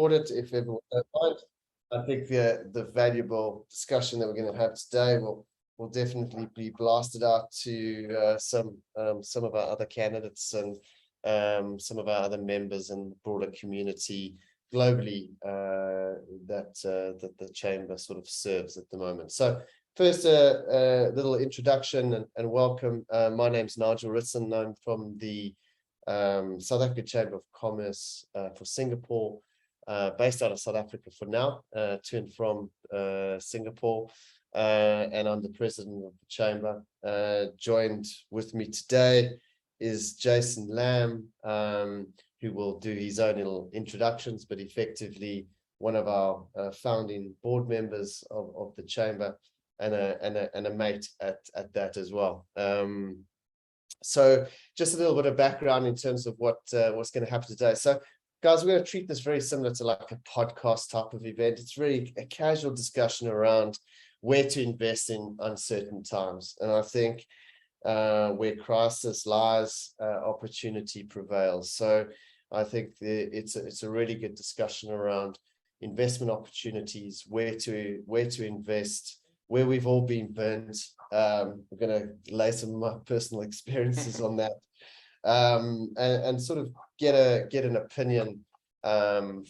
it if everyone don't mind. I think the valuable discussion that we're going to have today will definitely be blasted out to some of our other candidates and some of our other members and broader community globally that the chamber sort of serves at the moment. So first, a little introduction and welcome. My name's Nigel Ritson. I'm from the South Africa Chamber of Commerce for Singapore, based out of South Africa for now, to and from Singapore, and I'm the president of the chamber. Joined with me today is Jason Lamb, who will do his own little introductions, but effectively one of our founding board members of the chamber and a mate at that as well. So just a little bit of background in terms of what's going to happen today. So guys, we're going to treat this very similar to like a podcast type of event. It's really a casual discussion around where to invest in uncertain times. And I think where crisis lies, opportunity prevails. So I think it's a really good discussion around investment opportunities, where to invest, where we've all been burnt. We're going to lay some of my personal experiences on that, and sort of get an opinion from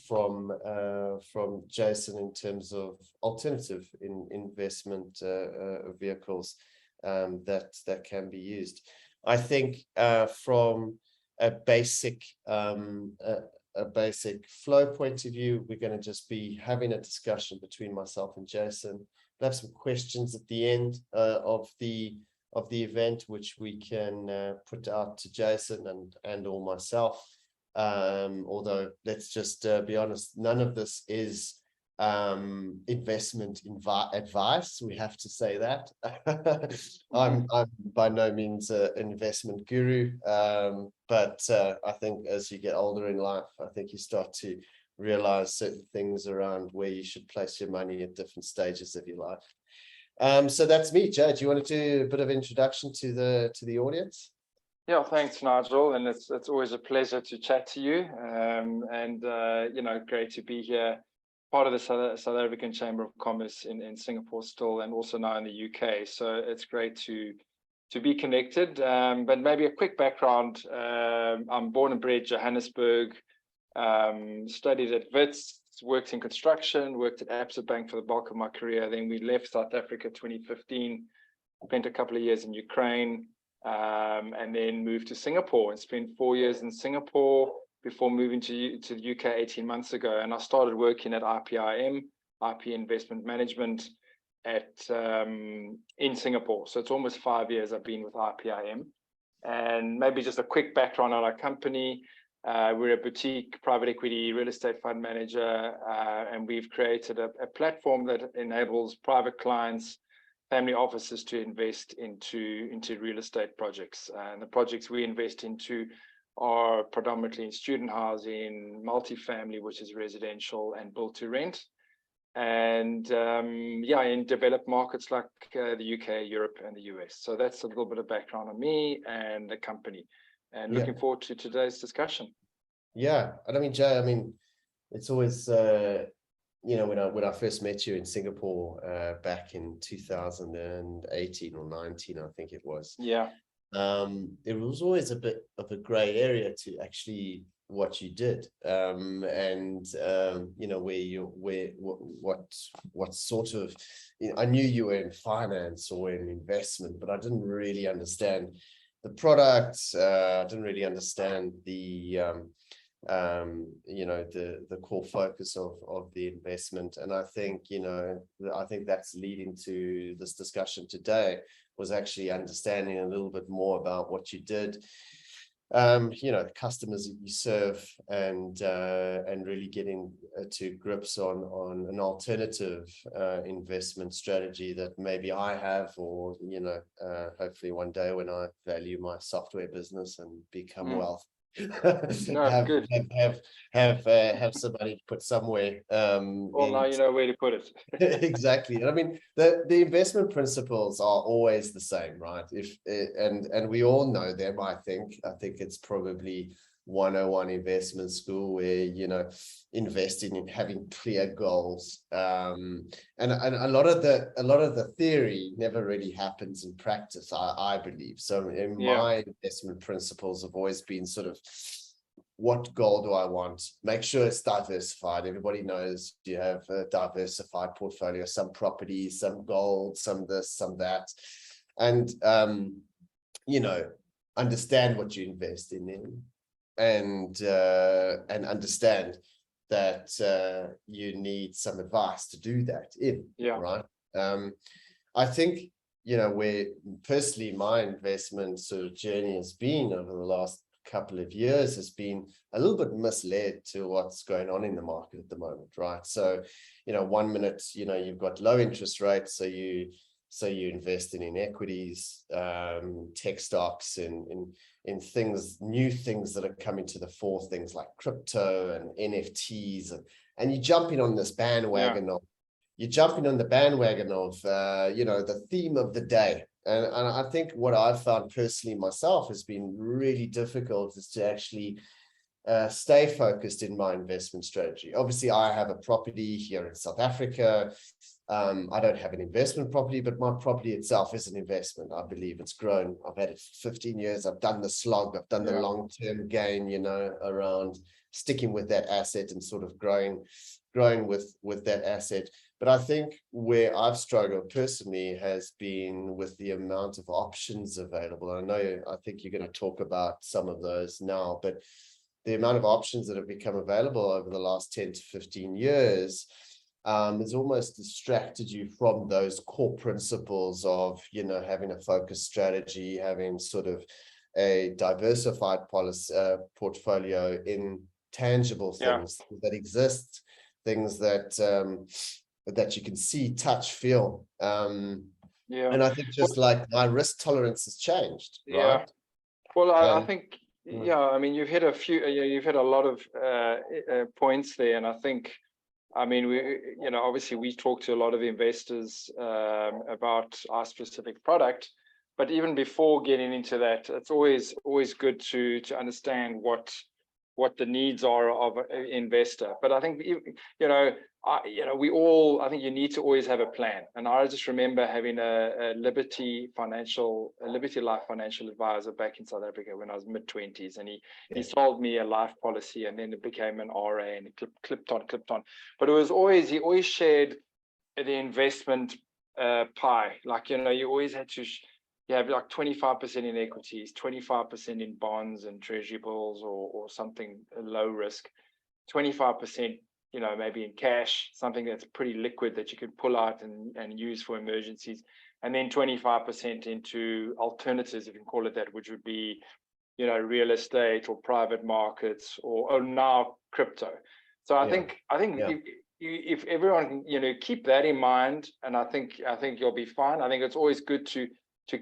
Jason in terms of alternative investment vehicles that can be used. I think from a basic flow point of view, we're going to just be having a discussion between myself and Jason. We'll have some questions at the end of the event, which we can put out to Jason and or myself. Although let's just be honest, none of this is investment advice. We have to say that. I'm by no means an investment guru, but I think as you get older in life, I think you start to realize certain things around where you should place your money at different stages of your life. So that's me. Jay, do you want to do a bit of introduction to the audience? Yeah, thanks, Nigel, and it's always a pleasure to chat to you. Great to be here, part of the South African Chamber of Commerce in Singapore still, and also now in the UK. So it's great to be connected. But maybe a quick background. I'm born and bred Johannesburg. Studied at Wits, worked in construction, worked at Absa Bank for the bulk of my career. Then we left South Africa 2015, spent a couple of years in Ukraine, and then moved to Singapore and spent 4 years in Singapore before moving to the UK 18 months ago. And I started working at IPIM, IP Investment Management, in Singapore. So it's almost 5 years I've been with IPIM. And maybe just a quick background on our company. We're a boutique private equity real estate fund manager, and we've created a platform that enables private clients, family offices to invest into real estate projects. And the projects we invest into are predominantly in student housing, multifamily, which is residential, and built to rent. And in developed markets like the UK, Europe, and the US. So that's a little bit of background on me and the company. And looking forward to today's discussion. Yeah, and I mean, Jay, it's always, when I first met you in Singapore back in 2018 or 19, I think it was. Yeah. It was always a bit of a grey area to actually what you did, what sort of, I knew you were in finance or in investment, but I didn't really understand the products. I didn't really understand the core focus of the investment. And I think that's leading to this discussion today, was actually understanding a little bit more about what you did, the customers that you serve, and really getting to grips on an alternative investment strategy that maybe I have, or hopefully one day when I value my software business and become wealth, have somebody put somewhere. Well, now you know where to put it. Exactly. I mean, the investment principles are always the same, right? And we all know them. I think it's probably 101 investment school where, investing in having clear goals. And a lot of the theory never really happens in practice, I believe. So in my investment principles have always been sort of, what goal do I want? Make sure it's diversified. Everybody knows you have a diversified portfolio, some properties, some gold, some this, some that. And, understand what you invest in and understand that you need some advice to do that right? I think, where personally my investment sort of journey has been over the last couple of years has been a little bit misled to what's going on in the market at the moment, right? So, 1 minute, you've got low interest rates, so you're investing in equities, tech stocks, in things, new things that are coming to the fore, things like crypto and NFTs, and you're jumping on this bandwagon of, the theme of the day. And I think what I've found personally myself has been really difficult is to actually stay focused in my investment strategy. Obviously, I have a property here in South Africa. I don't have an investment property, but my property itself is an investment. I believe it's grown. I've had it for 15 years. I've done the slog. I've done the long-term gain, around sticking with that asset and sort of growing with that asset. But I think where I've struggled personally has been with the amount of options available. I think you're going to talk about some of those now, but the amount of options that have become available over the last 10 to 15 years has almost distracted you from those core principles of, having a focused strategy, having sort of a diversified policy portfolio in tangible things that exist, things that you can see, touch, feel. And I think just like my risk tolerance has changed, right? Well, I think, I mean, you've hit a lot of points there. And I think, obviously we talk to a lot of investors about our specific product, but even before getting into that, it's always good to understand what the needs are of an investor. But I think, I think you need to always have a plan. And I just remember having a Liberty Life financial advisor back in South Africa when I was mid-20s, and he sold me a life policy, and then it became an RA, and it clipped on. But he always shared the investment pie. Like, you always had to you have like 25% in equities, 25% in bonds and treasury bills or something low risk, 25%, maybe in cash, something that's pretty liquid that you can pull out and use for emergencies, and then 25% into alternatives, if you can call it that, which would be, real estate or private markets or now crypto. So I think if everyone, keep that in mind, and I think you'll be fine. I think it's always good to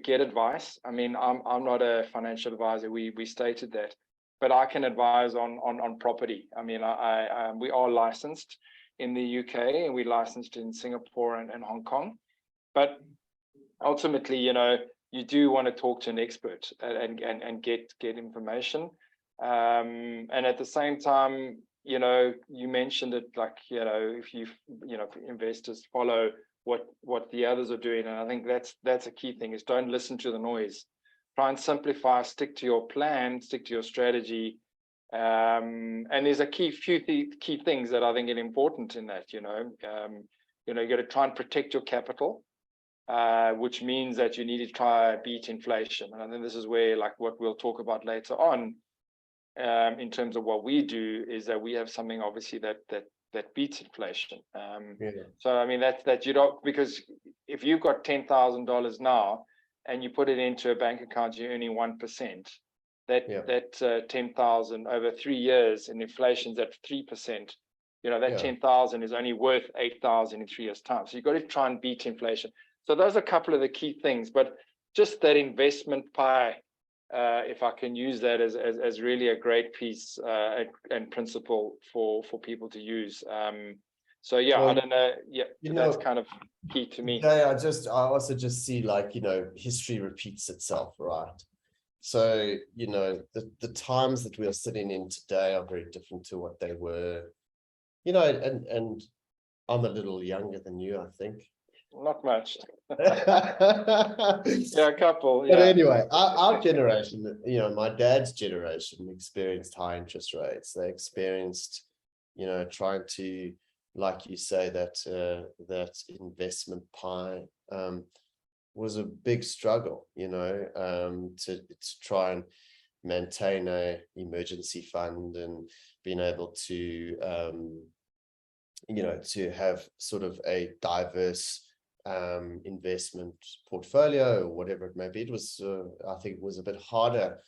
get advice. I mean, I'm not a financial advisor. We stated that, but I can advise on property. I mean, we are licensed in the UK, and we're licensed in Singapore and Hong Kong. But ultimately, you do want to talk to an expert and get information. And at the same time, you mentioned it, like, if investors follow what the others are doing. And I think that's a key thing, is don't listen to the noise. Try and simplify, stick to your plan, stick to your strategy. And there's a few key things that I think are important in that, you got to try and protect your capital, which means that you need to try to beat inflation. And I think this is where, like what we'll talk about later on, in terms of what we do, is that we have something obviously that beats inflation. So I mean that you don't, because if you've got $10,000 now and you put it into a bank account, you're earning 1%. That 10,000 over 3 years, and inflation's at 3%. That 10,000 is only worth 8,000 in 3 years' time. So you've got to try and beat inflation. So those are a couple of the key things. But just that investment pie, if I can use that as really a great piece and principle for people to use. So I don't know. That's kind of key to me. I also just see, like, history repeats itself, right? So, you know, the times that we are sitting in today are very different to what they were, you know, and I'm a little younger than you, I think. Not much. But Yeah, a couple. Yeah. anyway, our generation, you know, my dad's generation experienced high interest rates. They experienced, you know, trying to, like you say, that investment pie was a big struggle, you know, to try and maintain a emergency fund and being able to, you know, to have sort of a diverse investment portfolio or whatever it may be. It was, I think, it was a bit harder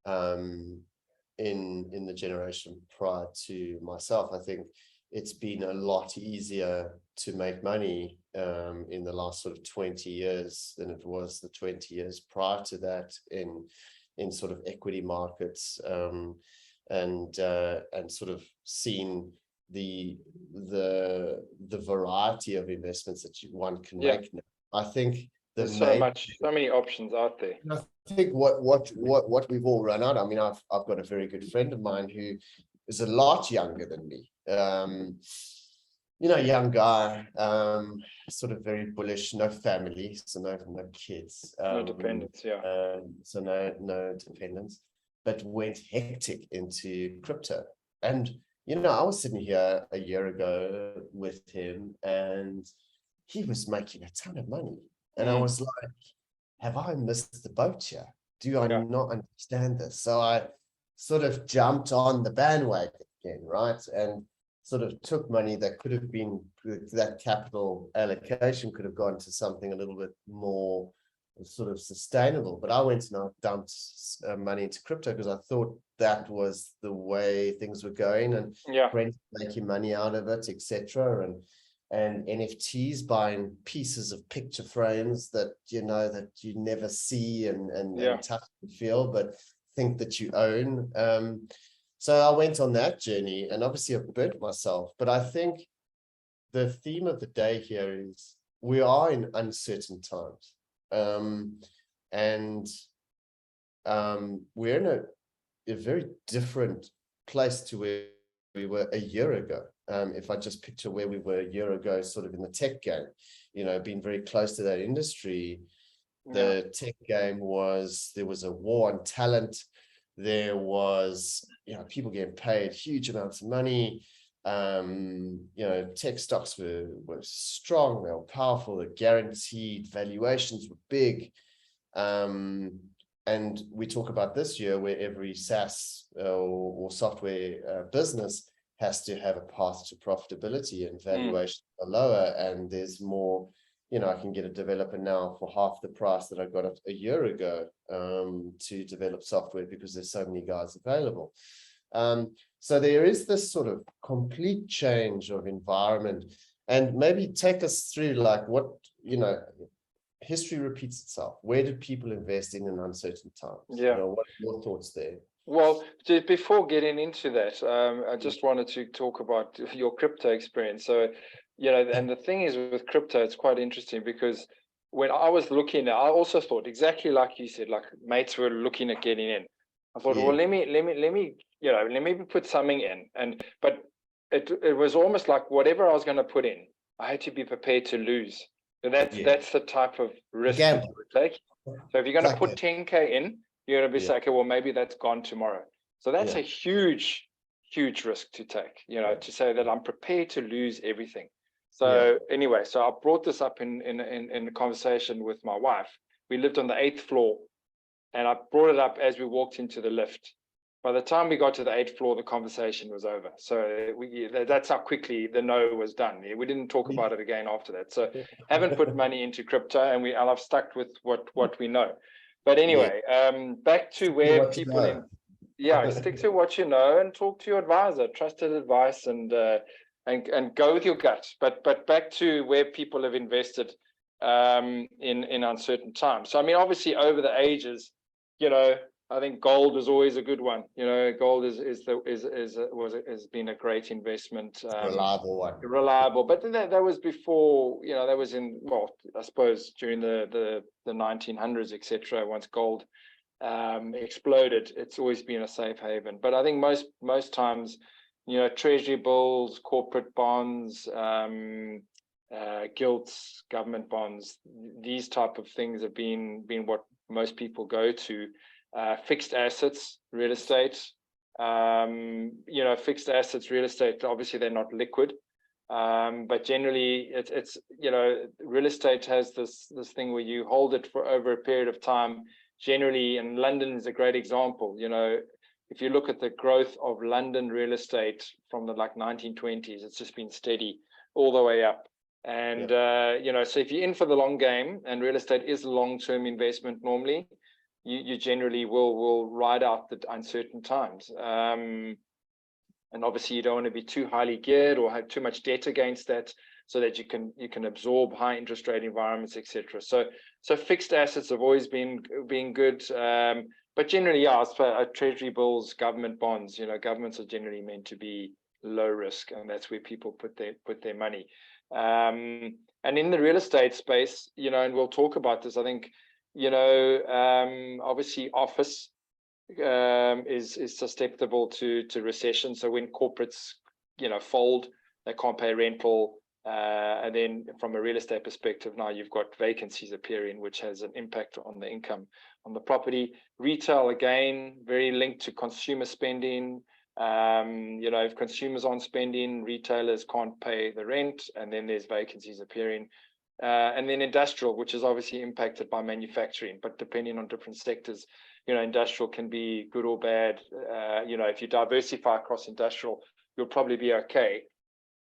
in the generation prior to myself. I think it's been a lot easier to make money in the last sort of 20 years than it was the 20 years prior to that in sort of equity markets, and sort of seeing the variety of investments that one can make now. I think there's so many options out there. I think what we've all run out. I mean, I've got a very good friend of mine who is a lot younger than me. You know, young guy, sort of very bullish, no family, so no kids, no dependents, yeah. So no dependents, but went hectic into crypto. And you know, I was sitting here a year ago with him, and he was making a ton of money, and I was like, have I missed the boat here? Do I not understand this? So I sort of jumped on the bandwagon again, right? And sort of took money that could have been, that capital allocation could have gone to something a little bit more sort of sustainable. But I went and I dumped money into crypto because I thought that was the way things were going, and friends making money out of it, etc. And NFTs, buying pieces of picture frames that you know that you never see and touch and feel, but think that you own. So I went on that journey, and obviously I've burnt myself. But I think the theme of the day here is we are in uncertain times, and we're in a very different place to where we were a year ago. If I just picture where we were a year ago, sort of in the tech game, you know, being very close to that industry, the tech game there was a war on talent. There was, you know, people getting paid huge amounts of money. You know, tech stocks were strong, they were powerful, the guaranteed valuations were big. And we talk about this year where every SaaS or software business has to have a path to profitability, and valuations are lower, and there's more. You know, I can get a developer now for half the price that I got it a year ago to develop software because there's so many guys available. So there is this sort of complete change of environment, and maybe take us through like what, you know, history repeats itself. Where did people invest in uncertain times? Yeah. You know, what are your thoughts there? Well, before getting into that, I just wanted to talk about your crypto experience. So, you know, and the thing is with crypto, it's quite interesting because when I was looking, I also thought exactly like you said, like mates were looking at getting in. I thought, well, let me, you know, let me put something in, but it was almost like whatever I was going to put in, I had to be prepared to lose. So that's the type of risk that you would take. So if you're going to put 10K in, you're going to be saying, okay, well, maybe that's gone tomorrow. So that's a huge risk to take, you know, to say that I'm prepared to lose everything. So anyway, so I brought this up in the conversation with my wife. We lived on the 8th floor, and I brought it up as we walked into the lift. By the time we got to the 8th floor, the conversation was over. So that's how quickly the no was done. We didn't talk about it again after that. So haven't put money into crypto, and I've stuck with what we know. But anyway, back to where people stick to what you know and talk to your advisor, trusted advice, and go with your gut. But back to where people have invested in uncertain times. So I mean, obviously over the ages, you know, I think gold is always a good one. You know, gold has been a great investment. Reliable one. Reliable, but that was before. You know, that was in, well, I suppose during the 1900s, etc. Once gold exploded, it's always been a safe haven. But I think most times, you know, treasury bills, corporate bonds, gilts, government bonds, these type of things have been what most people go to. Fixed assets, real estate, you know, fixed assets, real estate, obviously they're not liquid. But generally it's, you know, real estate has this thing where you hold it for over a period of time. Generally, and London is a great example. You know, if you look at the growth of London real estate from the 1920s, it's just been steady all the way up. And you know, so if you're in for the long game, and real estate is a long-term investment normally, you generally will ride out the uncertain times. And obviously you don't want to be too highly geared or have too much debt against that, so that you can absorb high interest rate environments, etc. So fixed assets have always been good. But generally, yeah, as for treasury bills, government bonds, you know, governments are generally meant to be low risk, and that's where people put their money. And in the real estate space, you know, and we'll talk about this, I think, you know, obviously office is susceptible to recession. So when corporates, you know, fold, they can't pay rental, and then from a real estate perspective, now you've got vacancies appearing, which has an impact on the income on the property. Retail, again, very linked to consumer spending. You know, if consumers aren't spending, retailers can't pay the rent, and then there's vacancies appearing. And then industrial, which is obviously impacted by manufacturing, but depending on different sectors, you know, industrial can be good or bad. You know, if you diversify across industrial, you'll probably be okay.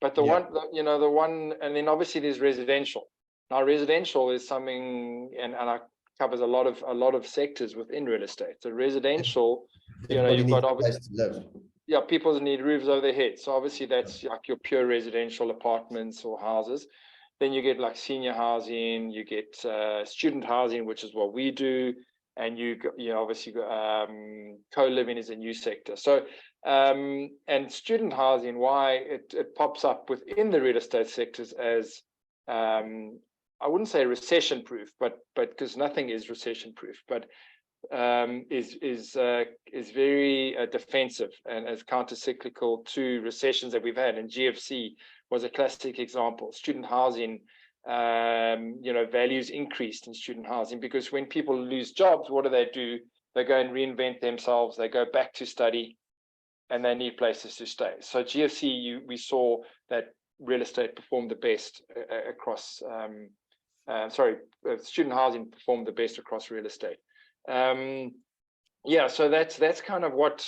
But the one, and then obviously there's residential. Now, residential is something, and it covers a lot of sectors within real estate. So residential, you know, you've got obviously, yeah, people need roofs over their heads. So obviously that's like your pure residential apartments or houses. Then you get like senior housing, you get student housing, which is what we do, and you know, obviously co-living is a new sector. So and student housing, why it pops up within the real estate sectors as I wouldn't say recession proof, but because nothing is recession proof, but is very defensive and as counter-cyclical to recessions that we've had. And GFC was a classic example. Student housing, you know, values increased in student housing because when people lose jobs, what do? They go and reinvent themselves. They go back to study, and they need places to stay. So GFC, we saw that real estate performed the best across. Student housing performed the best across real estate. Yeah, so that's kind of what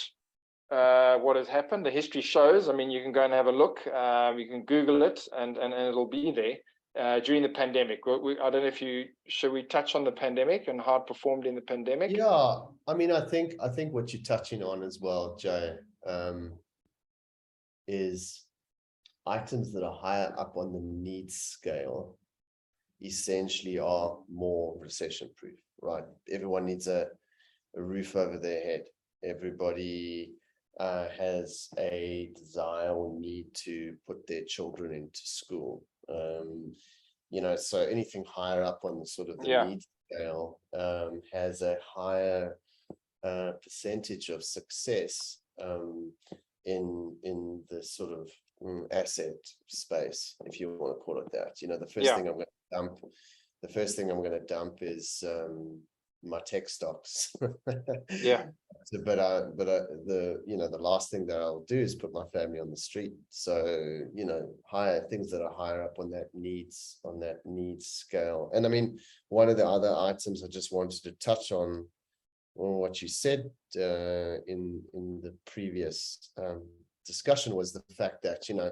has happened. The history shows. I mean, you can go and have a look. You can Google it, and it'll be there. During the pandemic, I don't know if should we touch on the pandemic and how it performed in the pandemic? Yeah, I mean, I think what you're touching on as well, Jay, is items that are higher up on the needs scale essentially are more recession proof, right? Everyone needs a roof over their head. Everybody has a desire or need to put their children into school. You know, so anything higher up on the sort of the need scale has a higher percentage of success in the sort of asset space, if you want to call it that. You know, the first thing I'm going to dump is my tech stocks. Yeah. So, but the last thing that I'll do is put my family on the street. So, you know, things that are higher up on that needs scale. And I mean, one of the other items I just wanted to touch on what you said in the previous discussion was the fact that, you know,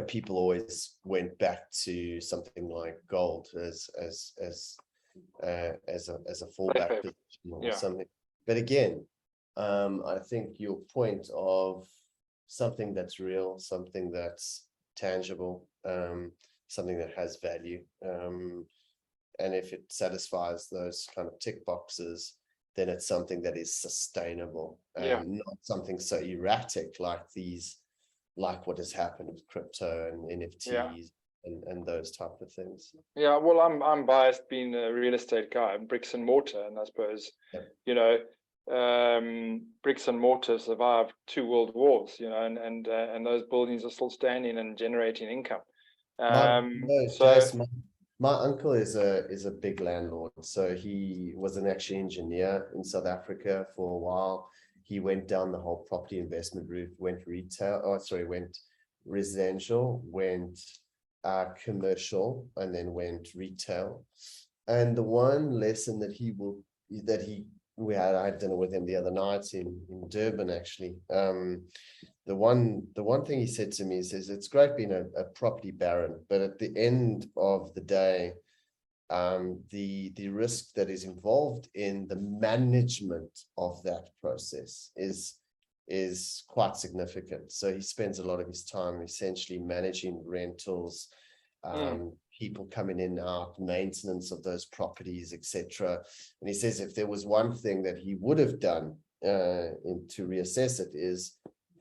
people always went back to something like gold as a fallback position or something. But again, I think your point of something that's real, something that's tangible, something that has value, and if it satisfies those kind of tick boxes, then it's something that is sustainable, not something so erratic like what has happened with crypto and NFTs, and those type of things. Yeah, well, I'm biased being a real estate guy, bricks and mortar, and I suppose, you know, bricks and mortar survived 2 world wars, and those buildings are still standing and generating income. Jace, my uncle is a big landlord. So he was actually engineer in South Africa for a while. He went down the whole property investment route, went residential, went commercial, and then went retail. And the one lesson that we had dinner with him the other night in Durban, actually. The one thing he said to me is it's great being a property baron, but at the end of the day, the risk that is involved in the management of that process is quite significant. So he spends a lot of his time essentially managing rentals, people coming in and out, maintenance of those properties, etc. And he says if there was one thing that he would have done to reassess it, is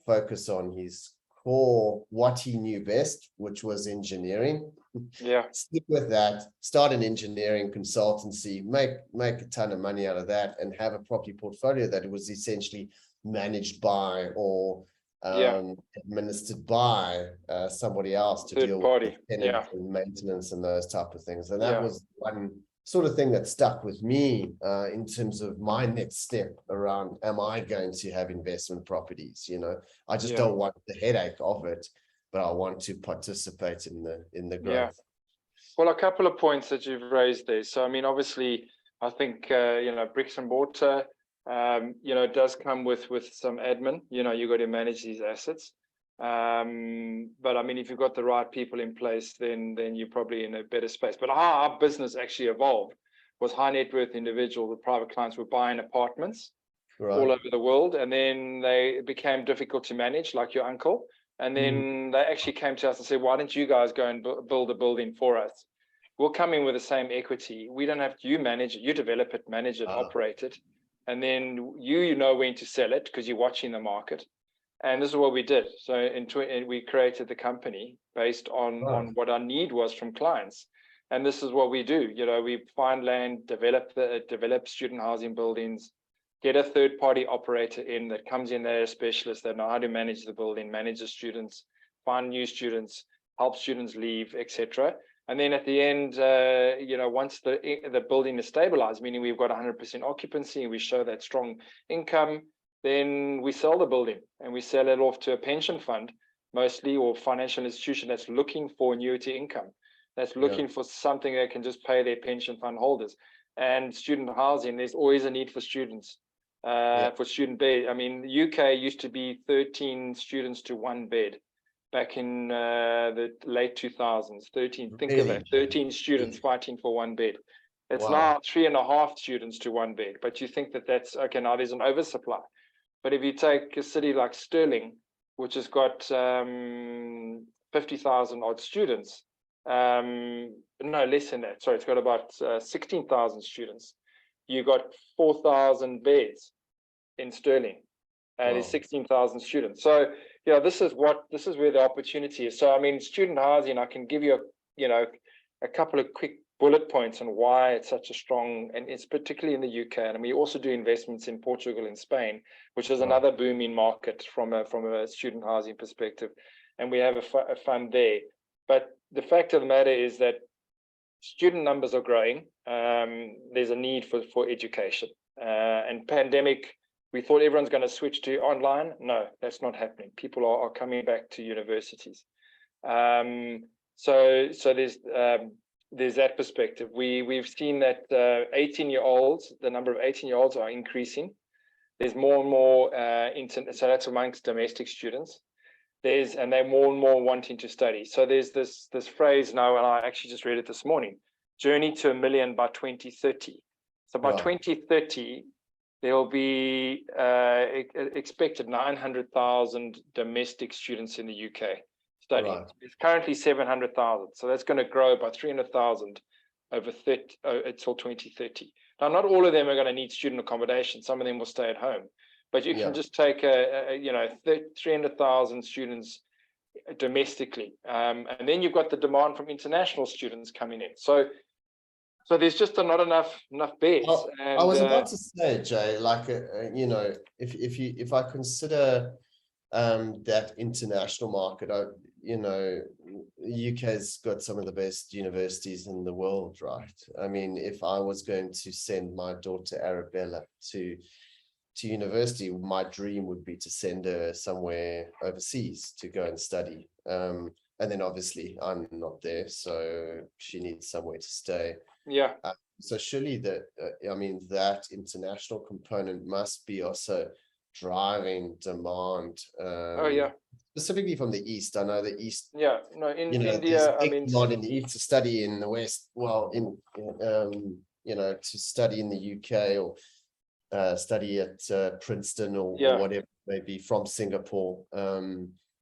focus on his core, what he knew best, which was engineering. Yeah. Stick with that, start an engineering consultancy, make a ton of money out of that, and have a property portfolio that was essentially managed by or administered by somebody else to deal with tenant and maintenance and those type of things. And that was one sort of thing that stuck with me in terms of my next step around, am I going to have investment properties? I just don't want the headache of it, but I want to participate in the growth. Yeah. Well, a couple of points that you've raised there. So, I mean, obviously, I think, bricks and mortar, does come with some admin. You got to manage these assets. But I mean, if you've got the right people in place, then you're probably in a better space. But how our business actually evolved was high net worth individuals, the private clients were buying apartments all over the world, and then they became difficult to manage, like your uncle. And then they actually came to us and said, why don't you guys go and build a building for us? We'll come in with the same equity. We don't have to, you manage it, you develop it, manage it, operate it. And then you know when to sell it because you're watching the market. And this is what we did. So we created the company based on what our need was from clients. And this is what we do. We find land, develop student housing buildings, get a third-party operator in that comes in there, a specialist that know how to manage the building, manage the students, find new students, help students leave, etc. And then at the end, once the building is stabilized, meaning we've got 100% occupancy and we show that strong income, then we sell the building and we sell it off to a pension fund, mostly, or financial institution that's looking for annuity income, that's looking for something that can just pay their pension fund holders. And student housing, there's always a need for students. For student bed. I mean, the UK used to be 13 students to one bed back in the late 2000s. 13, think of that, 13 students fighting for one bed. It's now 3.5 students to one bed. But you think that's okay, now there's an oversupply. But if you take a city like Stirling, which has got 50,000 odd students, no, less than that. Sorry, it's got about 16,000 students. You got 4,000 beds in Stirling, and there's 16,000 students. So, this is where the opportunity is. So, I mean, student housing, I can give you a couple of quick bullet points on why it's such a strong, and it's particularly in the UK. And we also do investments in Portugal and Spain, which is another booming market from a student housing perspective. And we have a fund there. But the fact of the matter is that student numbers are growing. There's a need for education. And pandemic, we thought everyone's going to switch to online. No, that's not happening. People are coming back to universities. So there's that perspective. We've seen that 18-year-olds, the number of 18-year-olds are increasing. There's more and more so that's amongst domestic students. And they're more and more wanting to study. So there's this phrase now, and I actually just read it this morning: journey to 1 million by 2030. So by 2030, there will be expected 900,000 domestic students in the UK studying. It's currently 700,000. So that's going to grow by 300,000 until 2030. Now, not all of them are going to need student accommodation. Some of them will stay at home. But you can just take 300,000 students domestically. And then you've got the demand from international students coming in. So there's just not enough beds. I was about to say, Jay, like, you know, if I consider that international market, you know, UK's got some of the best universities in the world, right? I mean, if I was going to send my daughter Arabella to university, my dream would be to send her somewhere overseas to go and study. And then obviously I'm not there, so she needs somewhere to stay. Yeah. So surely that, I mean, that international component must be also driving demand. Oh yeah. Specifically from the East. I know the East. Yeah. No, in You know, India, I big mean, demand in the East to study in the West. Well, you know, to study in the UK or study at Princeton or whatever it may be from Singapore,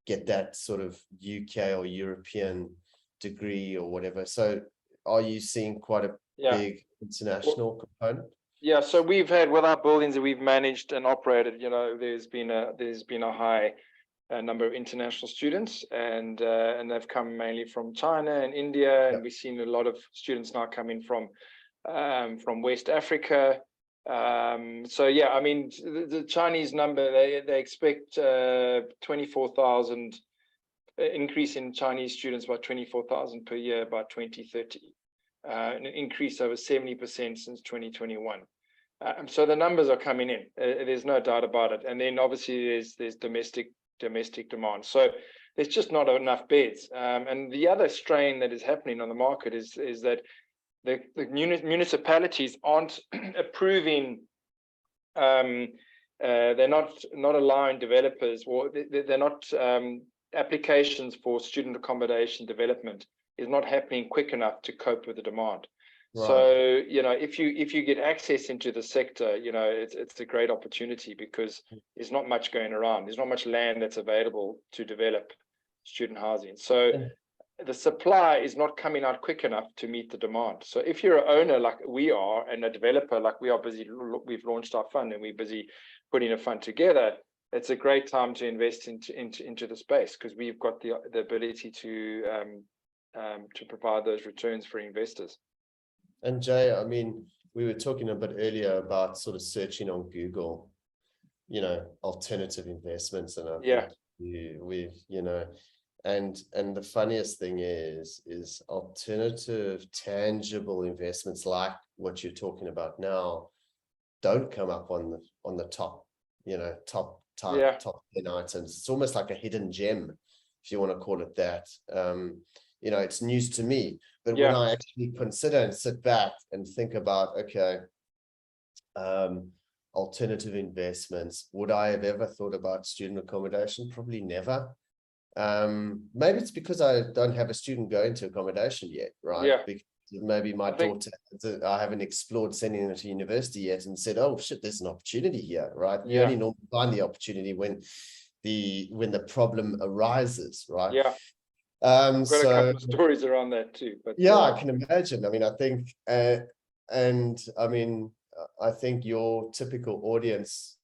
get that sort of UK or European degree or whatever. So are you seeing quite a big international component? Yeah, so we've had, with our buildings that we've managed and operated, you know, there's been a high number of international students, and they've come mainly from China and India, and we've seen a lot of students now coming from West Africa. So yeah, I mean, the Chinese number, they expect 24,000 increase in Chinese students by 24,000 per year by 2030, an increase over 70% since 2021. So the numbers are coming in. There's no doubt about it. And then obviously there's domestic demand. So there's just not enough beds. And the other strain that is happening on the market is that the municipalities aren't approving. They're not allowing developers, or they're not applications for student accommodation development is not happening quick enough to cope with the demand. Right. So, you know, if you get access into the sector, you know, it's a great opportunity, because there's not much going around. There's not much land that's available to develop student housing. So the supply is not coming out quick enough to meet the demand. So if you're an owner like we are, and a developer like we are busy, we've launched our fund and we're busy putting a fund together, it's a great time to invest into the space, because we've got the ability to provide those returns for investors. And Jay, I mean, we were talking a bit earlier about sort of searching on Google, you know, alternative investments, and we've, you know, and the funniest thing is alternative tangible investments like what you're talking about now don't come up on the top, you know, top 10 items. It's almost like a hidden gem, if you want to call it that. You know, it's news to me, but when I actually consider and sit back and think about, okay, alternative investments, would I have ever thought about student accommodation? Probably never. Maybe it's because I don't have a student going to accommodation yet, right? Because maybe my daughter, I haven't explored sending her to university yet and said, oh shit, there's an opportunity here, right? You only normally find the opportunity when the problem arises, right? I've got a couple of stories around that too. But I can imagine. I mean, I think, and I mean, I think your typical audience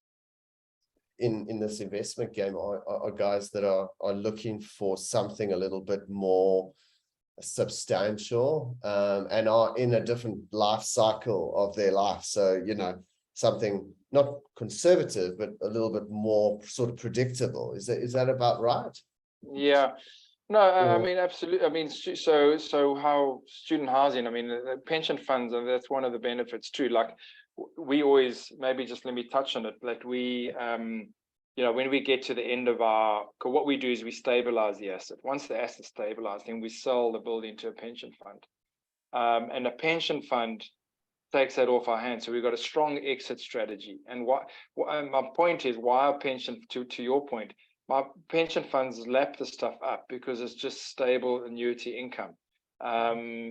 in this investment game are guys that are looking for something a little bit more substantial, and are in a different life cycle of their life. So, you know, something not conservative, but a little bit more sort of predictable. Is that about right? Yeah. No, I mean, absolutely. I mean, so how student housing, I mean, the pension funds, and that's one of the benefits too. Like, we always, maybe just let me touch on it, like we, you know, when we get to the end of what we do is we stabilize the asset. Once the asset's stabilized, then we sell the building to a pension fund. And the pension fund takes that off our hands. So we've got a strong exit strategy. And my point is, why are pension, to your point, my pension funds lap the stuff up because it's just stable annuity income.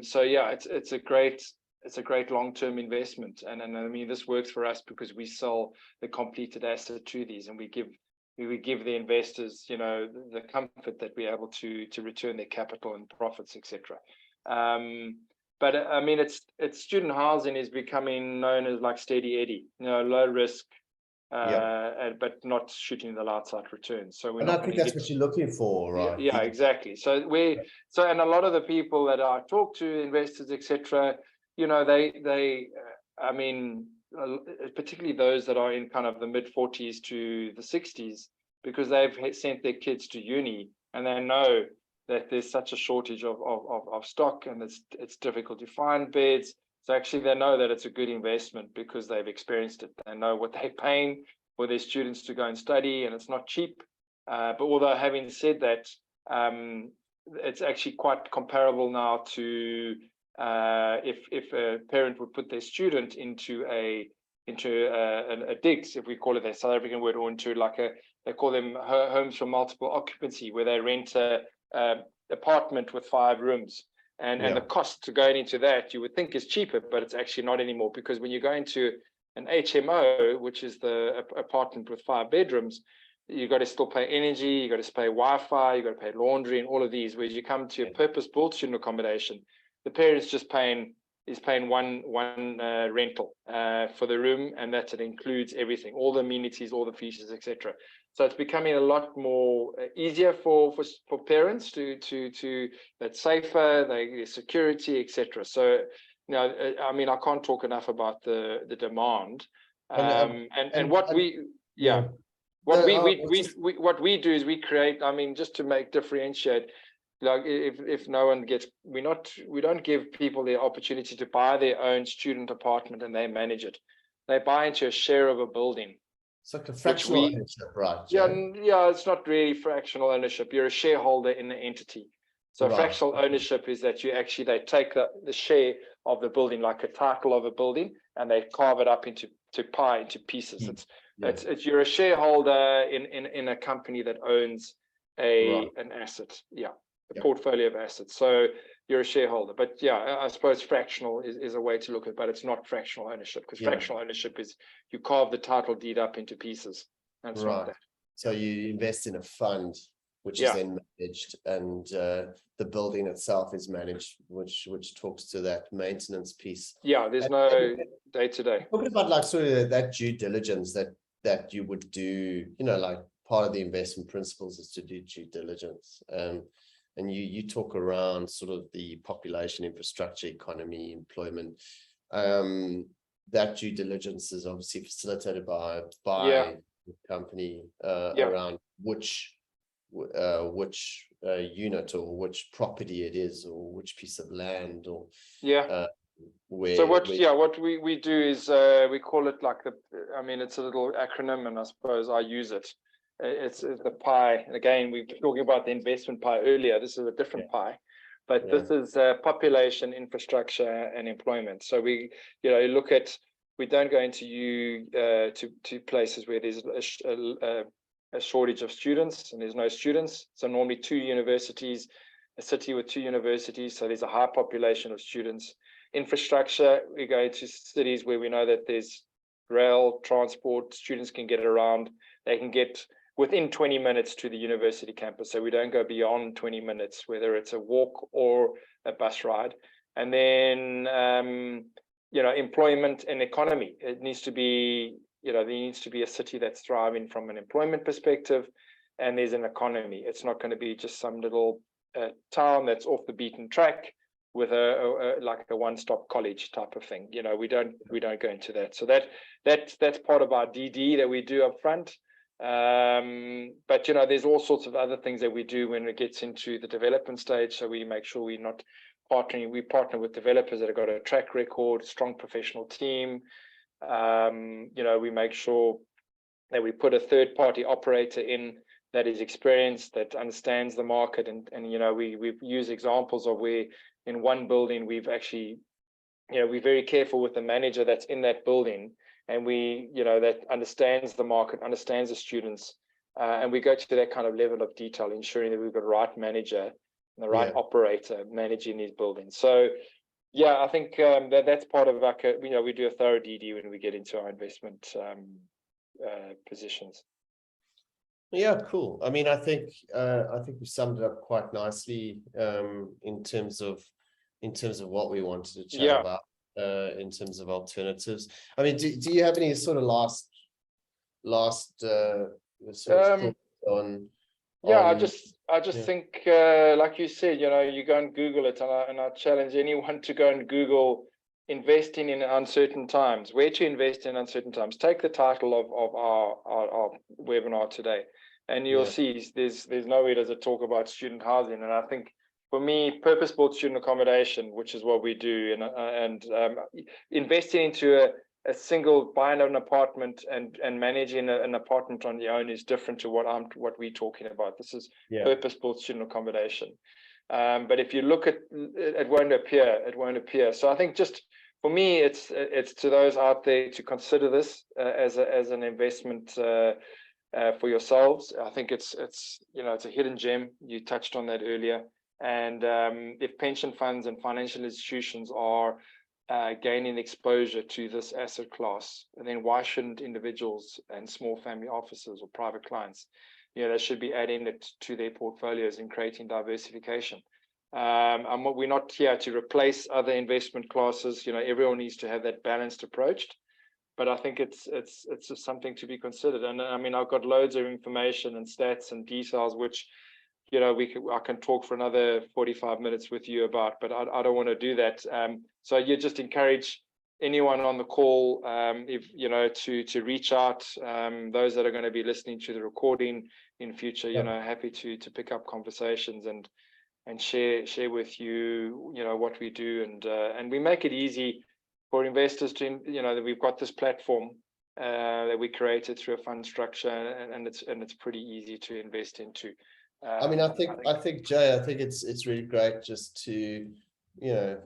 So yeah, it's a great long-term investment. And I mean, this works for us because we sell the completed asset to these, and we give the investors, you know, the comfort that we're able to return their capital and profits, etc. But I mean, it's student housing is becoming known as like steady Eddie, you know, low risk, but not shooting the lights out returns. So we're And not I think gonna that's what you're looking for, right? yeah, exactly. So and a lot of the people that I talk to, investors, etc., I mean, particularly those that are in kind of the mid 40s to the 60s, because they've sent their kids to uni and they know that there's such a shortage of stock, and it's difficult to find beds. So actually they know that it's a good investment because they've experienced it. They know what they're paying for their students to go and study, and it's not cheap. But although having said that, it's actually quite comparable now to if a parent would put their student into a digs, if we call it a South African word, or into they call them homes for multiple occupancy, where they rent a apartment with 5 rooms. And the cost to going into that, you would think is cheaper, but it's actually not anymore, because when you go into an HMO, which is the apartment with 5 bedrooms, you got to still pay energy, you got to pay Wi-Fi, you got to pay laundry, and all of these. Whereas you come to a purpose-built student accommodation, the parent's just paying one rental for the room, and that it includes everything, all the amenities, all the features, etc. So it's becoming a lot more easier for parents to that's safer, the security, etc. So I mean, I can't talk enough about the demand, and what we what we do is we create. I mean, just to differentiate. Like if no one gets, we don't give people the opportunity to buy their own student apartment and they manage it. They buy into a share of a building. It's like a fractional ownership, right? Yeah, it's not really fractional ownership. You're a shareholder in the entity. So fractional ownership is that they take the share of the building, like a title of a building, and they carve it up into pieces. It's you're a shareholder in a company that owns an asset. A portfolio of assets. So you're a shareholder. But I suppose fractional is a way to look at it, but it's not fractional ownership, because fractional ownership is you carve the title deed up into pieces. And it's not that. So you invest in a fund, which is then managed, and the building itself is managed, which talks to that maintenance piece. Yeah, there's no day-to-day. Talking about like sort of that due diligence that you would do, like part of the investment principles is to do due diligence. And you talk around sort of the population, infrastructure, economy, employment. That due diligence is obviously facilitated by the company around which unit or which property it is, or which piece of land, or what we do is we call it it's a little acronym, and I suppose I use it. It's the pie. And again, we were talking about the investment pie earlier. This is a different pie, but this is population, infrastructure, and employment. So we don't go into to places where there's a shortage of students and there's no students. So normally 2 universities, a city with 2 universities. So there's a high population of students. Infrastructure, we go to cities where we know that there's rail transport, students can get around. They can get within 20 minutes to the university campus. So we don't go beyond 20 minutes, whether it's a walk or a bus ride. And then, employment and economy. It needs to be, there needs to be a city that's thriving from an employment perspective, and there's an economy. It's not going to be just some little town that's off the beaten track with a one-stop college type of thing. We don't go into that. So that's part of our DD that we do up front. But there's all sorts of other things that we do when it gets into the development stage. So we make sure we're not partnering. We partner with developers that have got a track record, strong professional team. We make sure that we put a third-party operator in that is experienced, that understands the market, and we've used examples of where in one building we've actually, we're very careful with the manager that's in that building, and we, that understands the market, understands the students, and we go to that kind of level of detail, ensuring that we've got the right manager and the right operator managing these buildings. So, I think that's part of we do a thorough DD when we get into our investment positions. Yeah, cool. I mean, I think we summed it up quite nicely in terms of what we wanted to chat about in terms of alternatives. I mean, do you have any sort of last last sort of thoughts on? Yeah, I on just yeah. think, like you said, you go and Google it, and I challenge anyone to go and Google investing in uncertain times, where to invest in uncertain times. Take the title of our webinar today, and you'll see there's nowhere does it talk about student housing. And I think for me, purpose-built student accommodation, which is what we do, and investing into a single buying an apartment and managing an apartment on your own is different to what we're talking about. This is purpose-built student accommodation. But if you look at it, won't appear. So I think just for me, it's to those out there to consider this as an investment for yourselves. I think it's a hidden gem. You touched on that earlier. And if pension funds and financial institutions are gaining exposure to this asset class, and then why shouldn't individuals and small family offices or private clients, they should be adding it to their portfolios and creating diversification. And we're not here to replace other investment classes. Everyone needs to have that balanced approach. But I think it's just something to be considered. And I mean, I've got loads of information and stats and details, which I can talk for another 45 minutes with you about, but I don't want to do that. So you just encourage anyone on the call, to reach out. Those that are going to be listening to the recording in future, happy to pick up conversations and share with you, what we do, and we make it easy for investors to, that we've got this platform that we created through a fund structure, and it's pretty easy to invest into. I mean, I think Jay, I think it's really great just to, it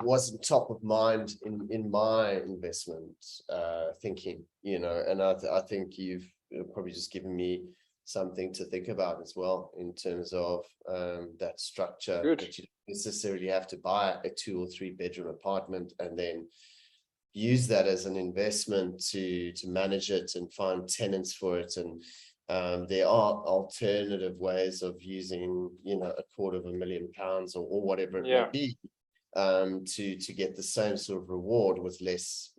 wasn't top of mind in my investment thinking, and I think you've probably just given me something to think about as well in terms of that structure. Good. That you don't necessarily have to buy a 2 or 3 bedroom apartment and then use that as an investment to manage it and find tenants for it. And there are alternative ways of using, £250,000 or whatever it may be, to get the same sort of reward with less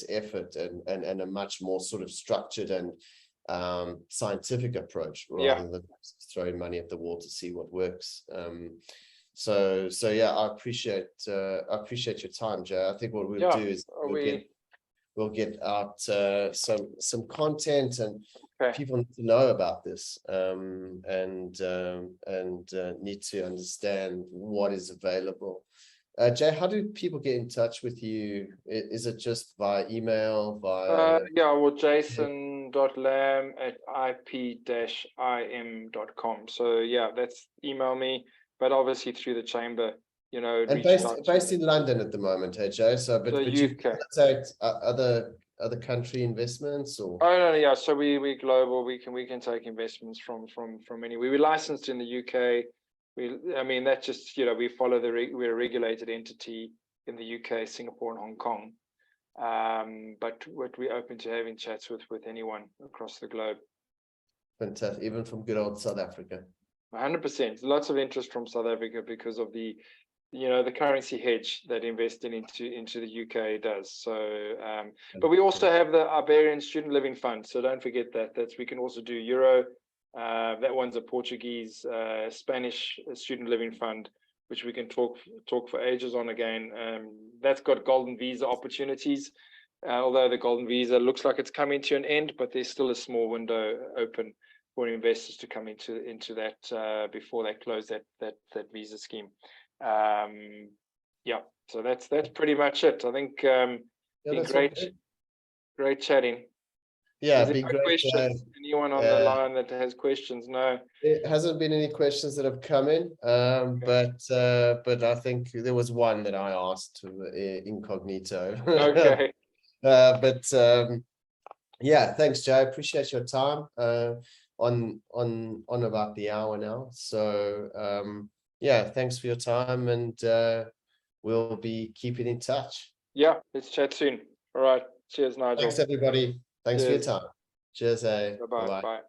effort and a much more sort of structured and scientific approach rather than throwing money at the wall to see what works. So yeah, I appreciate your time, Joe. I think what we'll do is we'll get out some content, and people need to know about this, and need to understand what is available. Jay, how do people get in touch with you? Is it just via email, jason.lamb@ip-im.com. So that's email me, but obviously through the chamber, and based in London at the moment, hey Jay. So but you take other country investments, or? Oh no, so we global. We can take investments from anywhere. We're licensed in the UK. That's just, we follow we're a regulated entity in the UK, Singapore, and Hong Kong. But we're open to having chats with anyone across the globe. Fantastic, even from good old South Africa. 100%. Lots of interest from South Africa because of the currency hedge that investing into the UK does. So, but we also have the Iberian Student Living Fund. So don't forget that. We can also do Euro. That one's a Portuguese, Spanish student living fund, which we can talk for ages on again. That's got golden visa opportunities, although the golden visa looks like it's coming to an end, but there's still a small window open for investors to come into that before they close that visa scheme. So that's pretty much it. I think been great chatting. Yeah, be great. Questions? Anyone on the line that has questions? No, it hasn't been any questions that have come in. But I think there was one that I asked incognito. Okay. Yeah, thanks, Jay. I appreciate your time. On about the hour now. So thanks for your time, and we'll be keeping in touch. Yeah, let's chat soon. All right. Cheers, Nigel. Thanks, everybody. Thanks for your time. Cheers. Bye-bye. Bye.